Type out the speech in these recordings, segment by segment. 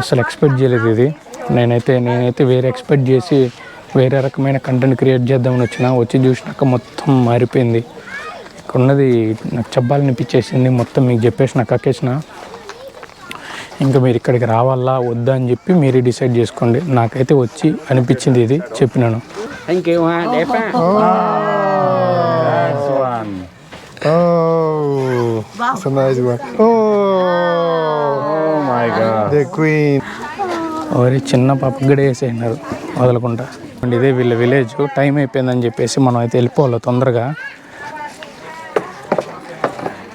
అసలు ఎక్స్పెక్ట్ చేయలేదు ఇది. నేనైతే వేరే ఎక్స్పెక్ట్ చేసి వేరే రకమైన కంటెంట్ క్రియేట్ చేద్దామని వచ్చి చూసినాక మొత్తం మారిపోయింది. ఇక్కడ ఉన్నది నాకు చెప్పాలనిపించేసింది. మొత్తం మీకు చెప్పేసి నాకు అక్కేసిన. ఇంకా మీరు ఇక్కడికి రావాలా వద్దా అని చెప్పి మీరే డిసైడ్ చేసుకోండి. నాకైతే వచ్చి అనిపించింది ఇది చెప్పినాను. Thank you, ha. Đẹp ha. Nice one. Oh, it's a nice one. Oh my God. The queen. ఓరి చిన్న పాప కూడా వేసేసినారు వదలకుండా. ఇదే వీళ్ళ విలేజ్. టైం అయిపోయిందని చెప్పేసి మనం అయితే వెళ్ళిపోవాలి తొందరగా.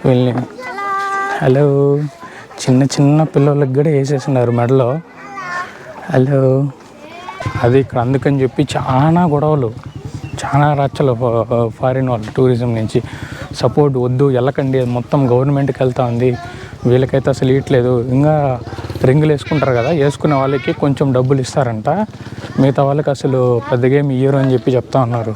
వీళ్ళని హలో చిన్న పిల్లలకి కూడా వేసేసినారు మెడలో. హలో అది ఇక్కడ అందుకని చెప్పి చాలా గొడవలు, చాలా రచ్చలు. ఫారిన్ వాళ్ళు టూరిజం నుంచి సపోర్ట్ వద్దు వెళ్ళకండి, అది మొత్తం గవర్నమెంట్కి వెళ్తా ఉంది, వీళ్ళకైతే అసలు ఇవ్వట్లేదు. ఇంకా రింగులు వేసుకుంటారు కదా, వేసుకునే వాళ్ళకి కొంచెం డబ్బులు ఇస్తారంట, మిగతా వాళ్ళకి అసలు పెద్దగా ఏమి ఇయ్యరు అని చెప్పి చెప్తా ఉన్నారు.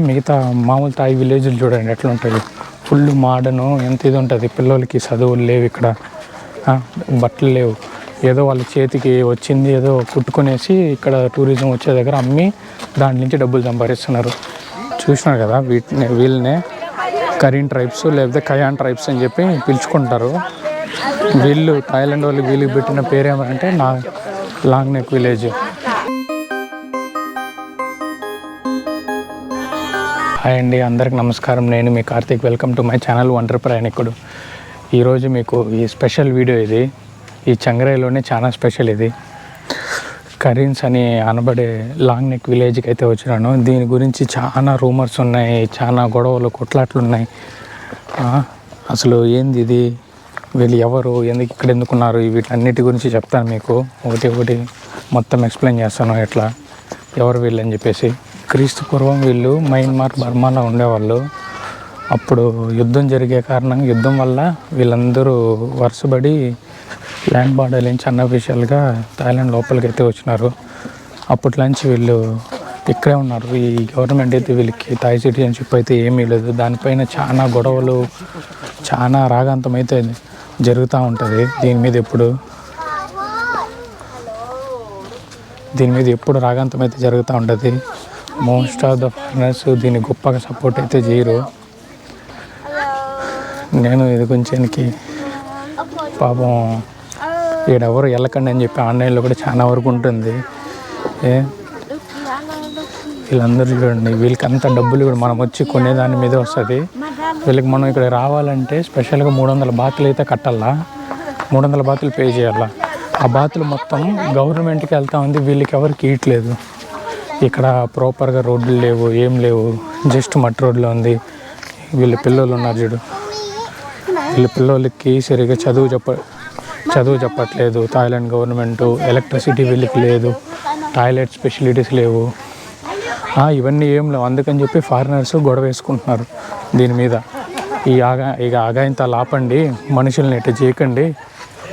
మిగతా మామూలు తాయి విలేజ్లు చూడండి ఎట్లా ఉంటుంది, ఫుల్ మోడర్ను, ఎంత ఇది ఉంటుంది. పిల్లలకి చదువులు లేవు, ఇక్కడ బట్టలు లేవు, ఏదో వాళ్ళ చేతికి వచ్చింది ఏదో కుట్టుకునేసి ఇక్కడ టూరిజం వచ్చే దగ్గర అమ్మి దాని నుంచి డబ్బులు సంపాదిస్తున్నారు. చూసినారు కదా, వీళ్ళనే కరీన్ ట్రైబ్స్ లేకపోతే కయాన్ ట్రైబ్స్ అని చెప్పి పిలుచుకుంటారు. వీళ్ళు థాయిలాండ్ వాళ్ళు వీళ్ళకి పెట్టిన పేరేమంటే లాంగ్ నెక్ విలేజ్. హాయ్ అండి, అందరికి నమస్కారం. నేను మీ Karthik. Welcome to my channel wonder ప్రయాణికుడు. ఈరోజు మీకు ఈ స్పెషల్ వీడియో ఇది. ఈ చంగ్రాయిలోనే చాలా స్పెషల్ ఇది. కరీన్స్ అని అనబడే లాంగ్ నెక్ విలేజ్కి అయితే వచ్చినాను. దీని గురించి చాలా రూమర్స్ ఉన్నాయి, చాలా గొడవలు కొట్లాట్లు ఉన్నాయి. అసలు ఏంది ఇది, వీళ్ళు ఎవరు, ఇక్కడ ఎందుకున్నారు, వీటన్నిటి గురించి చెప్తాను మీకు. ఒకటి మొత్తం ఎక్స్ప్లెయిన్ చేస్తాను ఎట్లా ఎవరు వీళ్ళు అని చెప్పేసి. క్రీస్తు పూర్వం వీళ్ళు మయన్మార్ బర్మాలో ఉండేవాళ్ళు. అప్పుడు యుద్ధం జరిగే కారణంగా యుద్ధం వల్ల వీళ్ళందరూ వరుసబడి ల్యాండ్ బార్డర్ నుంచి అన్అఫీషియల్గా థాయిలాండ్ లోపలికి అయితే వచ్చినారు. అప్పట్లోంచి వీళ్ళు ఇక్కడే ఉన్నారు. ఈ గవర్నమెంట్ అయితే వీళ్ళకి థాయ్ సిటిజన్షిప్ అయితే ఏమీ లేదు. దానిపైన చాలా గొడవలు, చాలా రాగాంతం అయితే జరుగుతూ ఉంటుంది. దీని మీద ఎప్పుడు రాగాంతం అయితే జరుగుతూ ఉంటుంది. మోస్ట్ ఆఫ్ ద ఫారినర్స్ దీన్ని గొప్పగా సపోర్ట్ అయితే చేయరు. నేను ఇది కొంచెంకి పాపం ఈడెవరు వెళ్ళకండి అని చెప్పి ఆన్లైన్లో కూడా చాలా వరకు ఉంటుంది. వీళ్ళందరూ చూడండి, వీళ్ళకి అంత డబ్బులు కూడా మనం వచ్చి కొనేదాని మీదే వస్తుంది. వీళ్ళకి మనం ఇక్కడ రావాలంటే స్పెషల్గా 300 బాతులు అయితే కట్టాలా, 300 బాతులు పే చేయాలా. ఆ బాతులు మొత్తం గవర్నమెంట్కి వెళ్తా ఉంది, వీళ్ళకి ఎవరికి ఇవ్వట్లేదు. ఇక్కడ ప్రాపర్గా రోడ్లు లేవు, ఏం లేవు, జస్ట్ మట్టి రోడ్లో ఉంది. వీళ్ళ పిల్లలు ఉన్నారు చూడు, వీళ్ళ పిల్లలకి సరిగ్గా చదువు చెప్పట్లేదు థాయిలాండ్ గవర్నమెంట్. ఎలక్ట్రిసిటీ వీళ్ళకి లేదు, టాయిలెట్ ఫెసిలిటీస్ లేవు, ఇవన్నీ ఏం లేవు. అందుకని చెప్పి ఫారినర్స్ గొడవ వేసుకుంటున్నారు దీని మీద. ఇక ఆగాయంతాలు ఆపండి, మనుషుల్ని ఇట్లా చేయకండి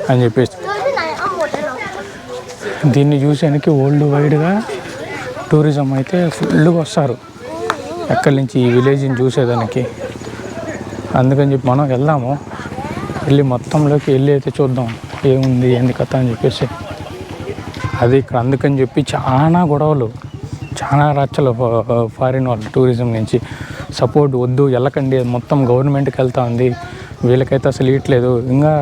అని చెప్పేసి. దీన్ని చూసేందుకు వరల్డ్ వైడ్గా టూరిజం అయితే ఫుల్గా వస్తారు ఎక్కడి నుంచి, ఈ విలేజ్ని చూసేదానికి. అందుకని చెప్పి మనం వెళ్దాము, వెళ్ళి మొత్తంలోకి వెళ్ళి అయితే చూద్దాం ఏముంది ఏంది కథ అని చెప్పేసి. అది ఇక్కడ అందుకని చెప్పి చాలా గొడవలు, చాలా రచ్చలు. ఫారిన్ వాళ్ళు టూరిజం నుంచి సపోర్ట్ వద్దు వెళ్ళకండి, అది మొత్తం గవర్నమెంట్కి వెళ్తా ఉంది, వీళ్ళకైతే అసలు ఇవ్వట్లేదు. ఇంకా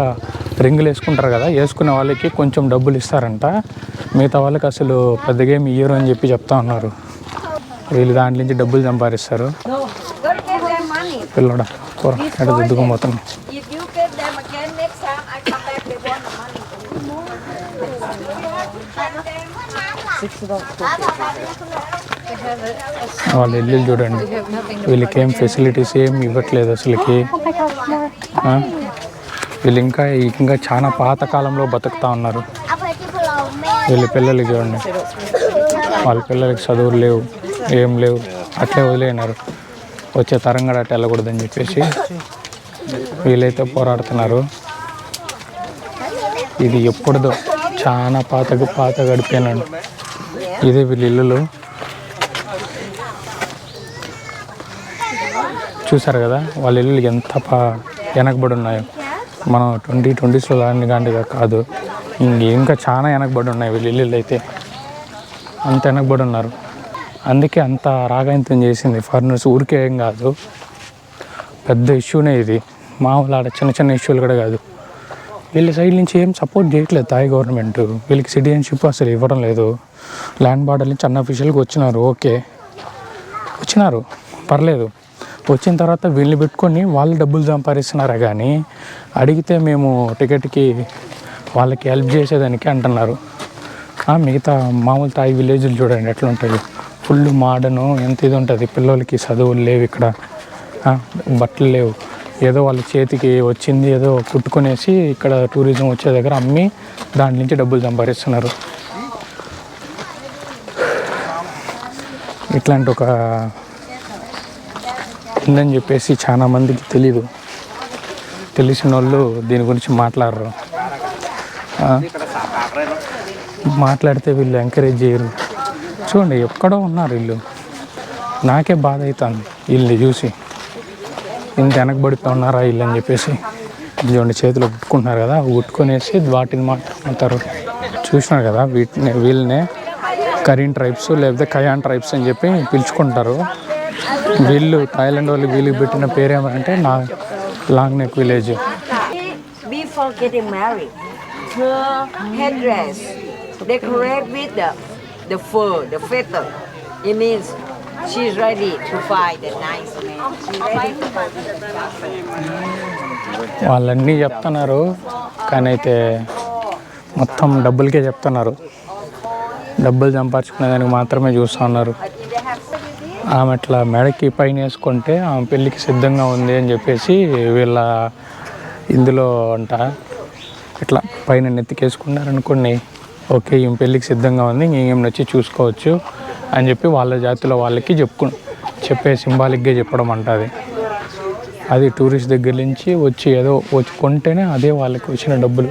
రింగులు వేసుకుంటారు కదా, వేసుకునే వాళ్ళకి కొంచెం డబ్బులు ఇస్తారంట, మిగతా వాళ్ళకి అసలు పెద్దగా ఏమి ఇయ్యరు అని చెప్పి చెప్తా ఉన్నారు. వీళ్ళు దాంట్లో నుంచి డబ్బులు సంపాదిస్తారు. పిల్లడా కూర ఎక్కడ దిద్దుకోబోతున్నాం. వాళ్ళు ఇల్లు చూడండి, వీళ్ళకి ఏం ఫెసిలిటీస్ ఏం ఇవ్వట్లేదు అసలుకి. వీళ్ళు ఇంకా చాలా పాతకాలంలో బతుకుతూ ఉన్నారు. వీళ్ళ పిల్లలకి చూడండి, వాళ్ళ పిల్లలకి చదువులు లేవు, ఏం లేవు, అట్లే వదిలేనారు. వచ్చే తరం కూడా అట్లా వెళ్ళకూడదని చెప్పేసి వీళ్ళైతే పోరాడుతున్నారు. ఇది ఎప్పుడుదో చాలా పాత గడిపోయినాడు. ఇదే వీళ్ళ ఇల్లులు చూసారు కదా, వాళ్ళ ఇల్లు ఎంత వెనకబడి ఉన్నాయో. మనం 2020s లాంటిగా కాదు, ఇంకా చాలా వెనకబడి ఉన్నాయి వీళ్ళు ఇల్లు అయితే, అంత వెనకబడి ఉన్నారు. అందుకే అంత రాగాయంతం చేసింది ఫారినర్స్. ఊరికే ఏం కాదు, పెద్ద ఇష్యూనే ఇది. మామూలు ఆడ చిన్న చిన్న ఇష్యూలు కూడా కాదు. వీళ్ళ సైడ్ నుంచి ఏం సపోర్ట్ చేయట్లేదు థాయ్ గవర్నమెంట్. వీళ్ళకి సిటిజన్షిప్ అసలు ఇవ్వడం లేదు. ల్యాండ్ బార్డర్ నుంచి అన్అఫీషియల్గా వచ్చినారు, ఓకే వచ్చినారు పర్లేదు. వచ్చిన తర్వాత వీళ్ళని పెట్టుకొని వాళ్ళు డబ్బులు సంపాదిస్తున్నారా కానీ అడిగితే మేము టికెట్కి వాళ్ళకి హెల్ప్ చేసేదానికి అంటున్నారు. మిగతా మామూలు థాయ్ విలేజ్లు చూడండి ఎట్లా ఉంటుంది, ఫుల్ మోడర్ను, ఎంత ఇది ఉంటుంది. పిల్లలకి చదువులు లేవు ఇక్కడ, బట్టలు లేవు. ఏదో వాళ్ళ చేతికి వచ్చింది ఏదో కుట్టుకునేసి ఇక్కడ టూరిజం వచ్చే దగ్గర అమ్మి దాని నుంచి డబ్బులు సంపాదిస్తున్నారు. ఇట్లాంటి ఒక ఉందని చెప్పేసి చాలా మందికి తెలీదు. తెలిసిన వాళ్ళు దీని గురించి మాట్లాడరు. మాట్లాడితే వీళ్ళు ఎంకరేజ్ చేయరు. చూడండి ఎక్కడో ఉన్నారు వీళ్ళు. నాకే బాధ అవుతుంది వీళ్ళని చూసి, ఇంత వెనకబడిపోయి ఉన్నారా వీళ్ళు అని చెప్పేసి. చూడండి చేతిలో కుట్టుకుంటున్నారు కదా, కుట్టుకునేసి వాటిని మాట్లాడుతారు. చూసినారు కదా, వీళ్ళనే కరీన్ ట్రైబ్స్ లేకపోతే కయాన్ ట్రైబ్స్ అని చెప్పి పిలుచుకుంటారు. వీళ్ళు థాయిలాండ్ వాళ్ళు వీళ్ళకి పెట్టిన పేరేమంటే long neck village. Before getting married, her headdress decorate with the fur, the feather. It means she's ready to find the nice man. She's ready to find the nice man. వాళ్ళన్నీ చెప్తున్నారు కానీ అయితే మొత్తం డబ్బులకే చెప్తున్నారు. డబ్బులు సంపాదించుకునే దానికి మాత్రమే చూస్తూ ఉన్నారు. ఆమె అట్లా మెడకి పైన వేసుకుంటే ఆమె పెళ్ళికి సిద్ధంగా ఉంది అని చెప్పేసి వీళ్ళ ఇందులో అంట ఇట్లా పైన నెత్తికేసుకున్నారనుకోండి, ఓకే ఈమె పెళ్ళికి సిద్ధంగా ఉంది, ఇంకేం నచ్చి చూసుకోవచ్చు అని చెప్పి వాళ్ళ జాతిలో వాళ్ళకి చెప్పే సింబాలిక్గా చెప్పడం అంటది. అది టూరిస్ట్ దగ్గర నుంచి వచ్చి ఏదో వచ్చి కొంటేనే అదే వాళ్ళకి వచ్చిన డబ్బులు.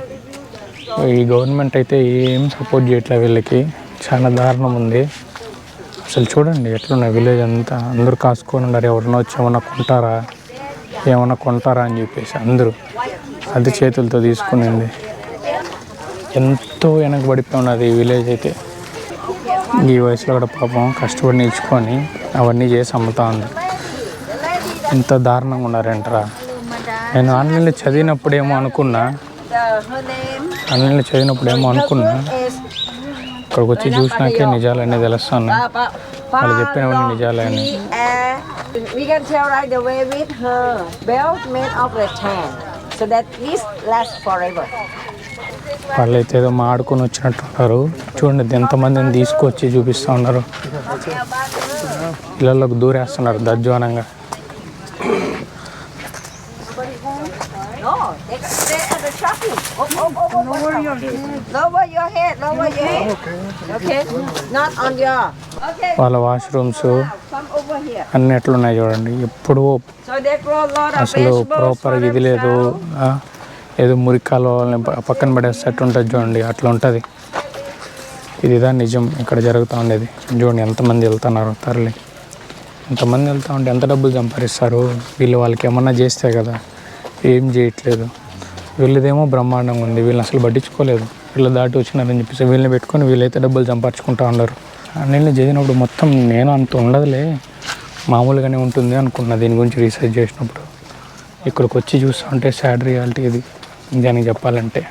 ఈ గవర్నమెంట్ అయితే ఏం సపోర్ట్ చేయట్లేదు వీళ్ళకి, చాలా దారుణం ఉంది. అసలు చూడండి ఎట్లున్నాయి విలేజ్ అంతా. అందరూ కాసుకొని ఉన్నారు, ఎవరన్నా వచ్చి ఏమన్నా కొంటారా అని చెప్పేసి అందరూ అది చేతులతో తీసుకునింది. ఎంతో వెనకబడిపోయి ఉన్నది ఈ విలేజ్ అయితే. ఈ వయసులో కూడా పాపం కష్టపడి నేర్చుకొని అవన్నీ చేసి అమ్ముతా ఉంది. ఇంత దారుణంగా ఉన్నారంటారా. నేను ఆన్లైన్లో చదివినప్పుడేమో అనుకున్నా, ఇక్కడికి వచ్చి చూసినాకే నిజాలన్నీ తెలుస్తున్నాయి. వాళ్ళు చెప్పినవన్నీ నిజాలని. We can tell right away with her belt made of rattan, so that this lasts forever. వాళ్ళైతే ఏదో మాడుకొని వచ్చినట్టున్నారు. చూడండి ఎంతమందిని తీసుకొచ్చి చూపిస్తూ ఉన్నారు. ఇళ్ళలోకి దూరేస్తున్నారు దర్జానంగా. No, they are the shopping. Lower your head. Okay. Not on your. Okay. వాళ్ళ వాష్రూమ్స్ Come over here. అన్నీ ఎట్లున్నాయి చూడండి. ఎప్పుడు So they grow a lot of అసలు vegetables ప్రాపర్ for ఇది లేదు, ఏదో మురికాలో పక్కన పడేసేటట్టు ఉంటుంది చూడండి, అట్లా ఉంటుంది. ఇదిదా నిజం ఇక్కడ జరుగుతూ ఉండేది. చూడండి ఎంతమంది వెళ్తున్నారు తరలి. ఎంతమంది వెళ్తూ ఉంటే ఎంత డబ్బులు సంపాదిస్తారు వీళ్ళు. వాళ్ళకి ఏమన్నా చేస్తే కదా, ఏం చేయట్లేదు. వీళ్ళదేమో బ్రహ్మాండంగా ఉంది, వీళ్ళని అసలు పట్టించుకోలేదు. వీళ్ళు దాటి వచ్చినారని చెప్పేసి వీళ్ళని పెట్టుకొని వీళ్ళైతే డబ్బులు సంపాదించుకుంటూ ఉన్నారు. నేను చదివినప్పుడు మొత్తం నేను అంత ఉండదులే, మామూలుగానే ఉంటుంది అనుకున్నా దీని గురించి రీసెర్చ్ చేసినప్పుడు. ఇక్కడికి వచ్చి చూస్తూ ఉంటే సాడ్ రియాలిటీ ఇది. దానికి చెప్పాలంటే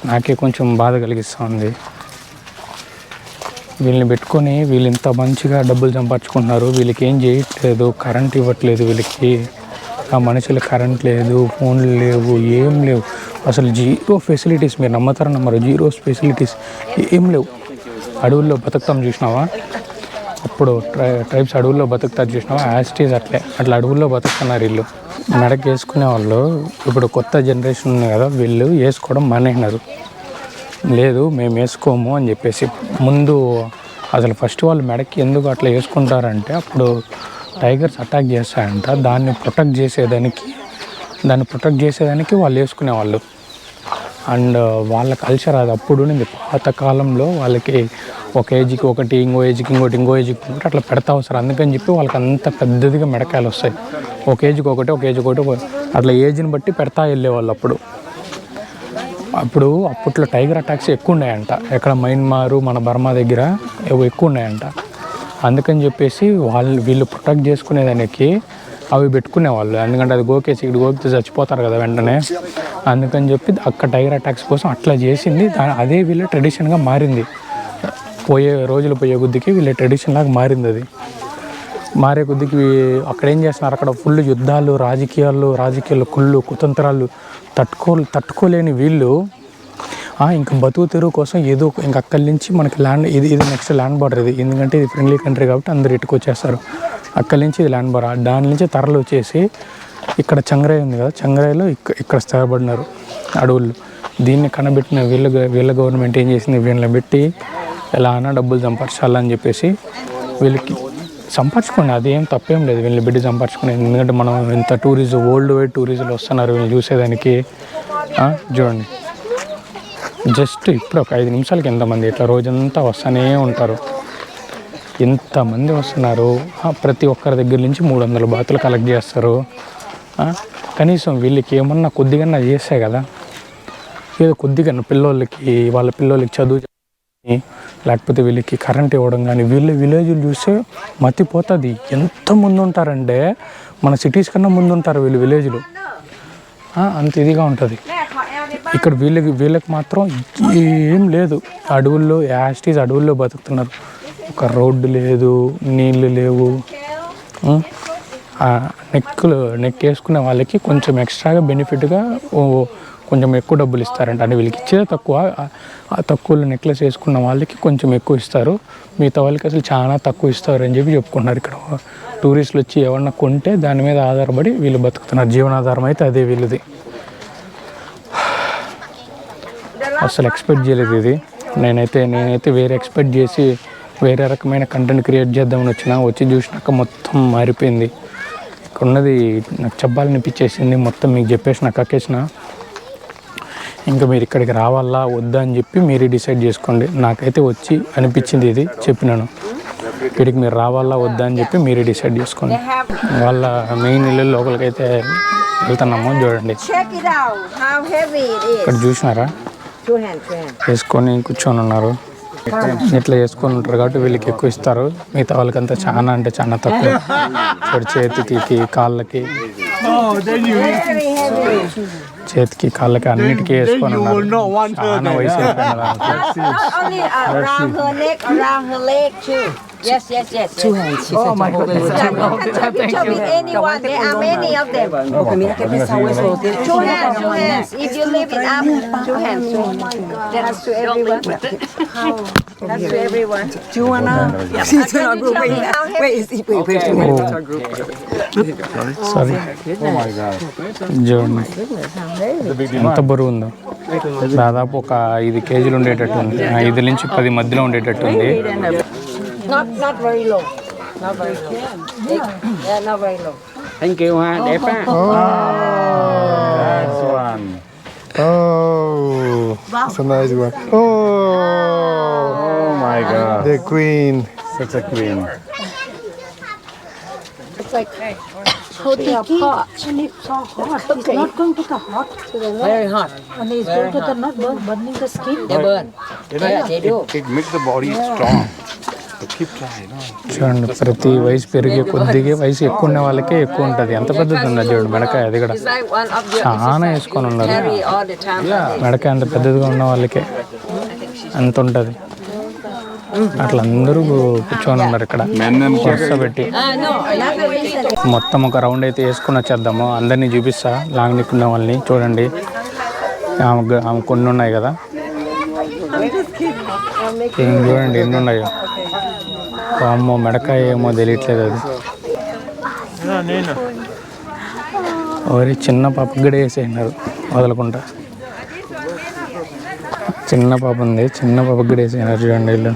నాకే కొంచెం బాధ కలిగిస్తూ ఉంది. వీళ్ళని పెట్టుకొని వీళ్ళు ఇంత మంచిగా డబ్బులు సంపాదించుకుంటున్నారు, వీళ్ళకి ఏం చేయట్లేదు, కరెంట్ ఇవ్వట్లేదు వీళ్ళకి. ఆ మనుషులు కరెంట్ లేదు, ఫోన్లు లేవు, ఏం లేవు, అసలు జీరో ఫెసిలిటీస్. మీరు నమ్మరు, జీరో ఫెసిలిటీస్ ఏం లేవు. అడవుల్లో బతుకుతాం చూసినావా, అప్పుడు ట్రైబ్స్ అడవుల్లో బతుకుతారు చూసినావా, యాస్టీస్ అట్లా అడవుల్లో బతుకుతున్నారు వీళ్ళు. మెడకి వేసుకునే వాళ్ళు ఇప్పుడు కొత్త జనరేషన్ ఉంది కదా, వీళ్ళు వేసుకోవడం మానేసినారు. లేదు మేము వేసుకోము అని చెప్పేసి. ముందు అసలు ఫస్ట్ వాళ్ళు మెడకి ఎందుకు అట్లా వేసుకుంటారంటే అప్పుడు టైగర్స్ అటాక్ చేస్తాయంట, దాన్ని ప్రొటెక్ట్ చేసేదానికి వాళ్ళు వేసుకునేవాళ్ళు. అండ్ వాళ్ళ కల్చర్ అది అప్పుడు ఉండింది. పాతకాలంలో వాళ్ళకి ఒక ఏజ్కి ఒకటి, ఇంకో ఏజ్కి ఇంకోటి అట్లా పెడతా వస్తారు. అందుకని చెప్పి వాళ్ళకి అంత పెద్దదిగా మెడకాయలు వస్తాయి. ఒక ఏజ్కి ఒకటి అట్లా ఏజ్ని బట్టి పెడతా వెళ్ళేవాళ్ళు అప్పుడు. అప్పట్లో టైగర్ అటాక్స్ ఎక్కువ ఉన్నాయంట, ఎక్కడ మయన్మారు మన బర్మా దగ్గర ఎక్కువ ఉన్నాయంట. అందుకని చెప్పేసి వీళ్ళు ప్రొటెక్ట్ చేసుకునేదానికి అవి పెట్టుకునేవాళ్ళు, ఎందుకంటే అది గోకేసి ఇక్కడ గోకితే చచ్చిపోతారు కదా వెంటనే. అందుకని చెప్పి అక్కడ టైగర్ అటాక్స్ కోసం అట్లా చేసింది. అదే వీళ్ళ ట్రెడిషన్గా మారింది. రోజులు పోయే కొద్దికి వీళ్ళ ట్రెడిషన్ లాగా మారింది. అది మారే కొద్దికి అక్కడ ఏం చేస్తున్నారు, అక్కడ ఫుల్ యుద్ధాలు, రాజకీయాలు కుతంత్రాలు తట్టుకోలేని వీళ్ళు ఇంకా బతుకు తెరువు కోసం ఏదో ఇంక అక్కడి నుంచి మనకి ల్యాండ్ ఇది నెక్స్ట్ ల్యాండ్ బార్డర్. ఇది ఎందుకంటే ఇది ఫ్రెండ్లీ కంట్రీ కాబట్టి అందరు ఇటుకొచ్చేస్తారు. అక్కడి నుంచి ఇది ల్యాండ్ బార్డర్. దాని నుంచి తరలు వచ్చేసి ఇక్కడ చంగ్రాయ్ ఉంది కదా, చంగ్రాయ్లో ఇక్కడ స్థిరపడినారు అడవుల్లో. దీన్ని కనబెట్టిన వీళ్ళ గవర్నమెంట్ ఏం చేసింది, వీళ్ళని పెట్టి ఎలా అయినా డబ్బులు సంపాదించాలని చెప్పేసి వీళ్ళకి సంపాదించుకోండి, అదేం తప్పేం లేదు వీళ్ళని పెట్టి సంపాదించుకునేది. ఎందుకంటే మనం ఇంత వరల్డ్ వైడ్ టూరిజంలు వస్తున్నారు వీళ్ళు చూసేదానికి. చూడండి, జస్ట్ ఇప్పుడు ఒక 5 నిమిషాలకి ఎంతమంది ఇట్లా రోజంతా వస్తూనే ఉంటారు. ఎంతమంది వస్తున్నారు. ప్రతి ఒక్కరి దగ్గర నుంచి 300 బాతులు కలెక్ట్ చేస్తారు. కనీసం వీళ్ళకి ఏమన్నా కొద్దిగా చేస్తే కదా, ఏదో కొద్దిగా వాళ్ళ పిల్లోళ్ళకి చదువు లేకపోతే వీళ్ళకి కరెంట్ ఇవ్వడం కానీ, విలేజ్లు చూస్తే మతిపోతుంది. ఎంత ముందు ఉంటారంటే మన సిటీస్ కన్నా ముందు ఉంటారు వీళ్ళు విలేజ్లు. అంత ఇదిగా ఉంటుంది. ఇక్కడ వీళ్ళకి మాత్రం ఏం లేదు. అడవుల్లో అడవుల్లో బతుకుతున్నారు. ఒక రోడ్డు లేదు, నీళ్ళు లేవు. నెక్ వేసుకునే వాళ్ళకి కొంచెం ఎక్స్ట్రాగా బెనిఫిట్గా కొంచెం ఎక్కువ డబ్బులు ఇస్తారంట. అంటే వీళ్ళకి ఇచ్చేది తక్కువ, తక్కువలో నెక్లెస్ వేసుకున్న వాళ్ళకి కొంచెం ఎక్కువ ఇస్తారు, మిగతా వాళ్ళకి అసలు చాలా తక్కువ ఇస్తారు అని చెప్పుకుంటున్నారు. ఇక్కడ టూరిస్టులు వచ్చి ఎవరన్నా కొంటే దాని మీద ఆధారపడి వీళ్ళు బతుకుతున్నారు. జీవనాధారం అయితే అదే వీళ్ళది. అసలు ఎక్స్పెక్ట్ చేయలేదు ఇది. నేనైతే వేరే ఎక్స్పెక్ట్ చేసి వేరే రకమైన కంటెంట్ క్రియేట్ చేద్దామని వచ్చి చూసినాక మొత్తం మారిపోయింది. ఇక్కడ ఉన్నది నాకు చెప్పాలనిపించేసింది. మొత్తం మీకు చెప్పేసి నాకు అక్కేసిన. ఇంకా మీరు ఇక్కడికి రావాలా వద్దా అని చెప్పి మీరే డిసైడ్ చేసుకోండి. నాకైతే వచ్చి అనిపించింది ఇది చెప్పినాను. ఇక్కడికి మీరు రావాలా వద్దా అని చెప్పి మీరే డిసైడ్ చేసుకోండి. వాళ్ళ మెయిన్ ఇల్లు లోపలికి అయితే వెళ్తున్నాము. చూడండి, ఇక్కడ చూసినారా వేసుకొని కూర్చొని ఉన్నారు. ఇట్లా వేసుకొని ఉంటారు కాబట్టి వీళ్ళకి ఎక్కువ ఇస్తారు, మిగతా వాళ్ళకంతా చాలా అంటే చాలా తక్కువ. చేతికి కాళ్ళకి అన్నిటికీ వేసుకొని ఉన్నారు. చాలా వయసు Yes. Two hands. Oh my goodness. Take a picture with anyone. There are many of them. Two hands. If you leave it up, 2 hands. That's to everyone. That's to everyone. Do you wanna? She's in our group. Wait. Sorry. చూడండి ఎంత బరువు ఉందో. దాదాపు ఒక 5 కేజీలు ఉండేటట్టు ఉంది. 5 నుంచి 10 మధ్యలో ఉండేటట్టు ఉంది. Not very low. Not very low. Yeah, not very low. Thank you ha, đẹp á. That's one. It's a nice one. Oh my God. The queen. Such a queen. It's like holding a pot. It's so hot. It's not going to the hot. Very hot. And it's going to the not burning the skin. They burn. Yeah, they do. It makes the body strong. So keep trying. చూడండి, ప్రతి వయసు పెరిగే కొద్దిగా వయసు ఎక్కువ ఉన్న వాళ్ళకే ఎక్కువ ఉంటుంది. ఎంత పెద్దది ఉన్నది చూడండి మెడకాయ. అది కూడా It's like one of your చాలా వేసుకొని ఉన్నారు. carry all the time. మెడకాయ అంత పెద్దదిగా ఉన్న వాళ్ళకే అంత ఉంటుంది. అట్లా అందరూ కూర్చొని ఉన్నారు ఇక్కడ వరుస పెట్టి. No, another reason. మొత్తం ఒక రౌండ్ అయితే వేసుకుని వచ్చేద్దాము. అందరినీ చూపిస్తా లాంగ్ నెక్ ఉన్న వాళ్ళని. చూడండి, ఆమె కొన్ని ఉన్నాయి కదా, చూడండి ఎన్ని ఉన్నాయో. అమ్మో మెడకాయ ఏమో తెలియట్లేదు. అది ఓరి చిన్న పాపకి కూడా వేసేసినారు వదలకుండా. చిన్న పాప ఉంది, చిన్న పాపకి కూడా వేసేసినారు. చూడండి వీళ్ళు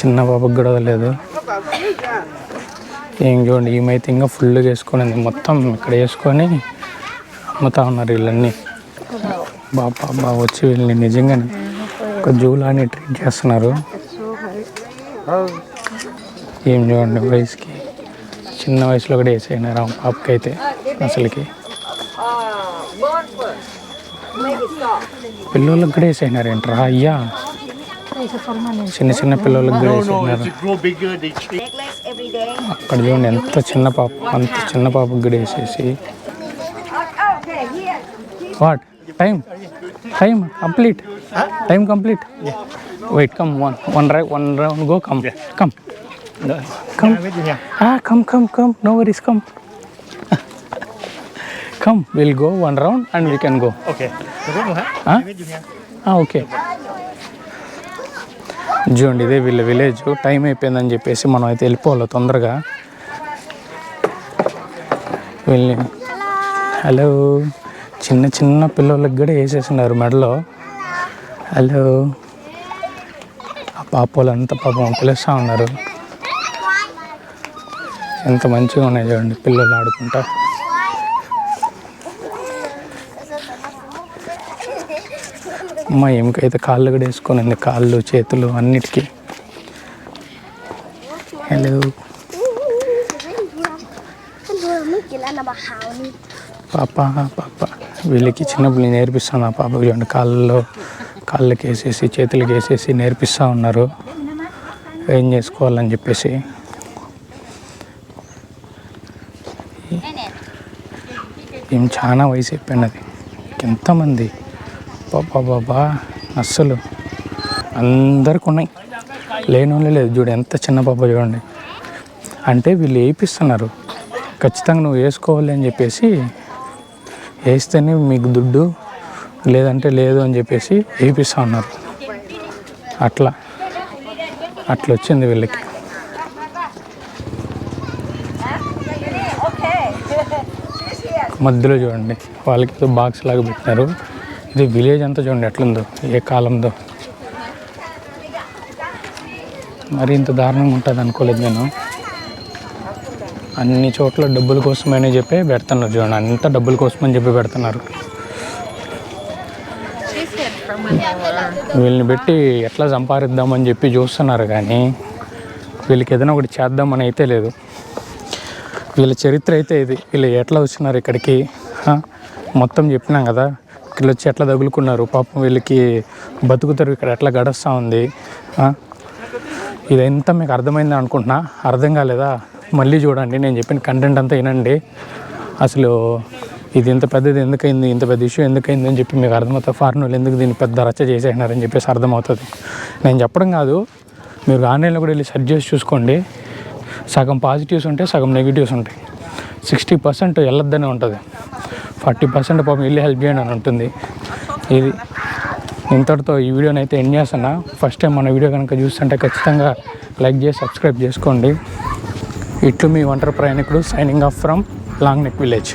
చిన్న పాపకి కూడా వదలలేదు. ఏం చూడండి, ఈమైతే ఇంకా ఫుల్గా వేసుకొని మొత్తం ఇక్కడ వేసుకొని అమ్ముతా ఉన్నారు వీళ్ళన్నీ. బాబా వచ్చి వీళ్ళని నిజంగానే ఒక జూలాని ట్రీట్ చేస్తున్నారు. ఏం చూడండి వయసుకి చిన్న వయసులో కూడా వేసేసినారు ఆ పాపకి అయితే అసలుకి. Born first. Make it soft. పిల్లలకు కూడా వేసేసినారు ఏంట్రా అయ్యా, It's a permanent. చిన్న చిన్న పిల్లలకు కూడా No, వేసేసినారు. as it grow bigger, they change. Necklace every day. అక్కడ చూడండి ఎంత చిన్న పాప, అంత చిన్న పాపకు కూడా వేసేసి. Okay, here. What time complete, time complete. Wait come one round go, come no worries, come will go 1 round and we can go. Okay. Okay చూడండి, ఇదే వీళ్ళ విలేజ్. టైం అయిపోయిందని చెప్పేసి మనం అయితే వెళ్ళిపోవాలి తొందరగా. వీళ్ళని హలో, చిన్న చిన్న పిల్లలకి కూడా వేసేసినారు మెడలో. హలో, ఆ పాప వాళ్ళంతా పాపం పిలుస్తూ ఉన్నారు. ఎంత మంచిగా ఉన్నాయి చూడండి పిల్లలు ఆడుకుంటా. అమ్మ ఏమికైతే కాళ్ళు కూడా వేసుకొని కాళ్ళు చేతులు అన్నిటికీ. హలో పాప వీళ్ళకి చిన్నప్పుడు నేర్పిస్తాను. ఆ పాపకి చూడండి కాళ్ళకి వేసేసి చేతులకి వేసేసి నేర్పిస్తూ ఉన్నారు ఏం చేసుకోవాలని చెప్పేసి. ఏం చాలా వయసు అయిపోయినది. ఎంతమంది బాబా అస్సలు అందరికి ఉన్నాయి, లేని వాళ్ళు లేదు. చూడు ఎంత చిన్న పాప చూడండి. అంటే వీళ్ళు వేయిస్తున్నారు, ఖచ్చితంగా నువ్వు వేసుకోవాలి అని చెప్పేసి, వేస్తేనే మీకు దుడ్డు, లేదంటే లేదు అని చెప్పేసి వేయిస్తూ ఉన్నారు. అట్లా వచ్చింది వీళ్ళకి. మధ్యలో చూడండి వాళ్ళకి ఏదో బాక్స్ లాగా పెట్టినారు. ఇది విలేజ్ అంతా చూడండి ఎట్లుందో, ఏ కాలంలో. మరి ఇంత దారుణంగా ఉంటుంది అనుకోలేదు నేను. అన్ని చోట్ల డబ్బుల కోసమని చెప్పి పెడుతున్నారు చూడండి, అంతా డబ్బుల కోసమని చెప్పి పెడుతున్నారు. వీళ్ళని పెట్టి ఎట్లా సంపాదిద్దామని చెప్పి చూస్తున్నారు, కానీ వీళ్ళకి ఏదైనా ఒకటి చేద్దామని అయితే లేదు. వీళ్ళ చరిత్ర అయితే ఇది. వీళ్ళు ఎట్లా వచ్చినారు ఇక్కడికి మొత్తం చెప్పినాం కదా. వీళ్ళు వచ్చి ఎట్లా తగులుకున్నారు, పాపం వీళ్ళకి బతుకుతారు ఇక్కడ ఎట్లా గడుస్తూ ఉంది. ఇదంతా మీకు అర్థమైంది అనుకుంటున్నా. అర్థం కాలేదా? మళ్ళీ చూడండి, నేను చెప్పిన కంటెంట్ అంతా వినండి. అసలు ఇది ఇంత పెద్దది ఎందుకైంది, ఇంత పెద్ద ఇష్యూ ఎందుకైంది అని చెప్పి మీకు అర్థమవుతుంది. ఫారెన్ వాళ్ళు ఎందుకు దీన్ని పెద్ద రచ్చ చేసేసినారని చెప్పేసి అర్థమవుతుంది. నేను చెప్పడం కాదు, మీరు ఆన్లైన్లో కూడా వెళ్ళి సెర్చ్ చేసి చూసుకోండి. సగం పాజిటివ్స్ ఉంటాయి, సగం నెగిటివ్స్ ఉంటాయి. 60% వెళ్ళొద్దనే ఉంటుంది, 40% పాపం వెళ్ళి హెల్ప్ చేయండి అని ఉంటుంది. ఇది ఇంతటితో ఈ వీడియోని అయితే ఎండ్ చేస్తున్నా. ఫస్ట్ టైం మన వీడియో కనుక చూస్తుంటే ఖచ్చితంగా లైక్ చేసి సబ్స్క్రైబ్ చేసుకోండి. ఇట్లు మీ ఒంటరి ప్రయాణికుడు signing off from long neck village.